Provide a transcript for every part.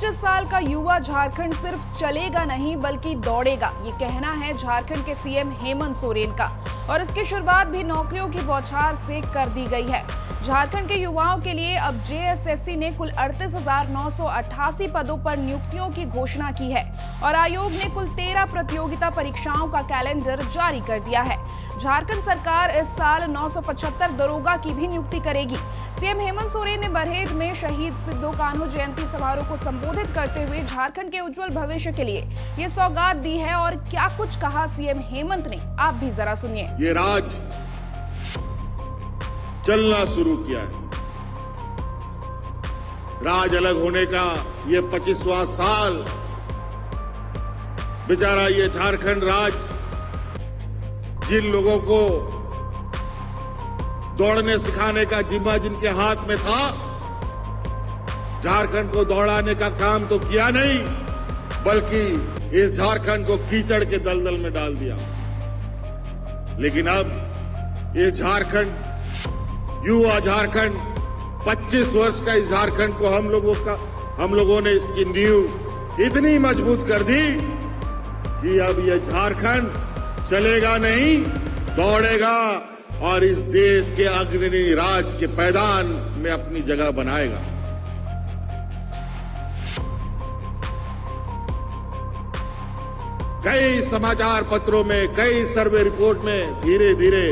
25 साल का युवा झारखंड सिर्फ चलेगा नहीं बल्कि दौड़ेगा, ये कहना है झारखंड के सीएम हेमंत सोरेन का। और इसकी शुरुआत भी नौकरियों की बौछार से कर दी गई है। झारखंड के युवाओं के लिए अब जेएसएससी ने कुल 38,988 पदों पर नियुक्तियों की घोषणा की है और आयोग ने कुल 13 प्रतियोगिता परीक्षाओं का कैलेंडर जारी कर दिया है। झारखंड सरकार इस साल 975 दरोगा की भी नियुक्ति करेगी। सीएम हेमंत सोरेन ने बरहेट में शहीद सिद्धो कान्हू जयंती समारोह को संबोधित करते हुए झारखंड के उज्जवल भविष्य के लिए ये सौगात दी है। और क्या कुछ कहा सीएम हेमंत ने, आप भी जरा सुनिए। ये राज चलना शुरू किया है। राज अलग होने का ये 25वां साल। बेचारा ये झारखंड राज जिन लोगों को दौड़ने सिखाने का जिम्मा जिनके हाथ में था, झारखंड को दौड़ाने का काम तो किया नहीं, बल्कि इस झारखंड को कीचड़ के दलदल में डाल दिया। लेकिन अब ये झारखंड, युवा झारखंड, 25 वर्ष का इस झारखंड को हम लोगों ने इसकी नींव इतनी मजबूत कर दी कि अब ये झारखंड चलेगा नहीं, दौड़ेगा और इस देश के अग्रणी राज के पैदान में अपनी जगह बनाएगा। कई समाचार पत्रों में, कई सर्वे रिपोर्ट में धीरे धीरे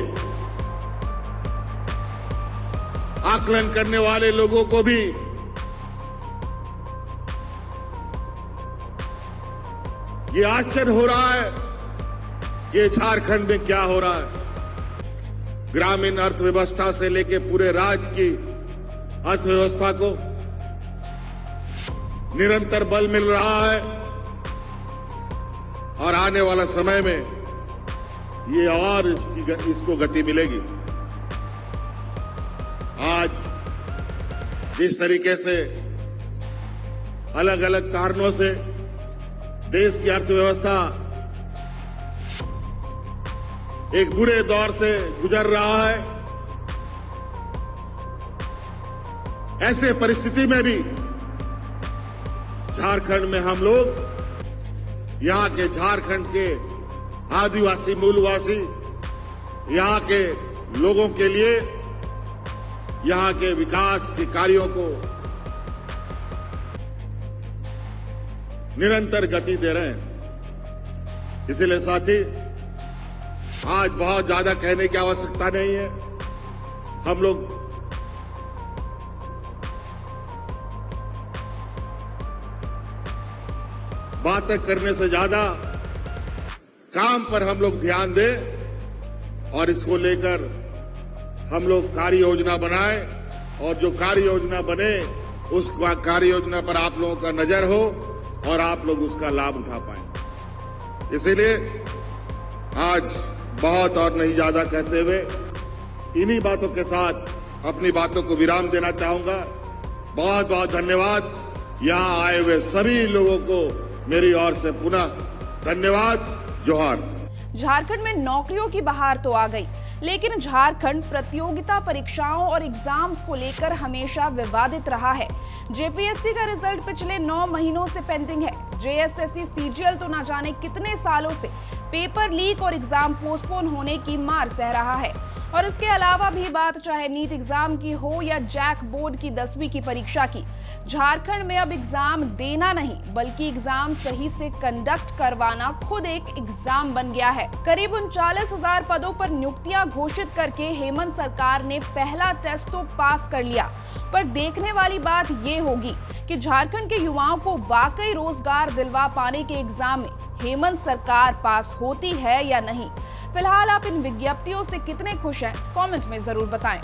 आकलन करने वाले लोगों को भी ये आश्चर्य हो रहा है कि झारखंड में क्या हो रहा है। ग्रामीण अर्थव्यवस्था से लेकर पूरे राज्य की अर्थव्यवस्था को निरंतर बल मिल रहा है और आने वाला समय में ये और इसको गति मिलेगी। आज जिस तरीके से अलग अलग कारणों से देश की अर्थव्यवस्था एक बुरे दौर से गुजर रहा है, ऐसे परिस्थिति में भी झारखंड में हम लोग, यहां के झारखंड के आदिवासी मूलवासी, यहां के लोगों के लिए यहां के विकास के कार्यों को निरंतर गति दे रहे हैं। इसलिए साथी, आज बहुत ज्यादा कहने की आवश्यकता नहीं है। हम लोग बातें करने से ज्यादा काम पर हम लोग ध्यान दें और इसको लेकर हम लोग कार्य योजना बनाएं और जो कार्य योजना बने उस कार्य योजना पर आप लोगों का नजर हो और आप लोग उसका लाभ उठा पाएं। इसीलिए आज बहुत और नहीं ज्यादा कहते हुए इन्हीं बातों के साथ अपनी बातों को विराम देना चाहूंगा। बहुत बहुत धन्यवाद। यहां आए हुए सभी लोगों को मेरी ओर से पुनः धन्यवाद। जोहार। झारखंड में नौकरियों की बहार तो आ गई, लेकिन झारखंड प्रतियोगिता परीक्षाओं और एग्जाम्स को लेकर हमेशा विवादित रहा है। जेपीएससी का रिजल्ट पिछले 9 महीनों से पेंडिंग है। जेएसएससी सीजीएल तो ना जाने कितने सालों से पेपर लीक और एग्जाम पोस्टपोन होने की मार सह रहा है। और इसके अलावा भी बात चाहे नीट एग्जाम की हो या जैक बोर्ड की 10वीं की परीक्षा की, झारखंड में अब एग्जाम देना नहीं बल्कि एग्जाम सही से कंडक्ट करवाना खुद एक एग्जाम बन गया है। करीब 39,000 पदों पर नियुक्तियां घोषित करके हेमंत सरकार ने पहला टेस्ट तो पास कर लिया, पर देखने वाली बात ये होगी कि झारखंड के युवाओं को वाकई रोजगार दिलवा पाने के एग्जाम में हेमंत सरकार पास होती है या नहीं। फिलहाल आप इन विज्ञप्तियों से कितने खुश हैं, कमेंट में जरूर बताएं।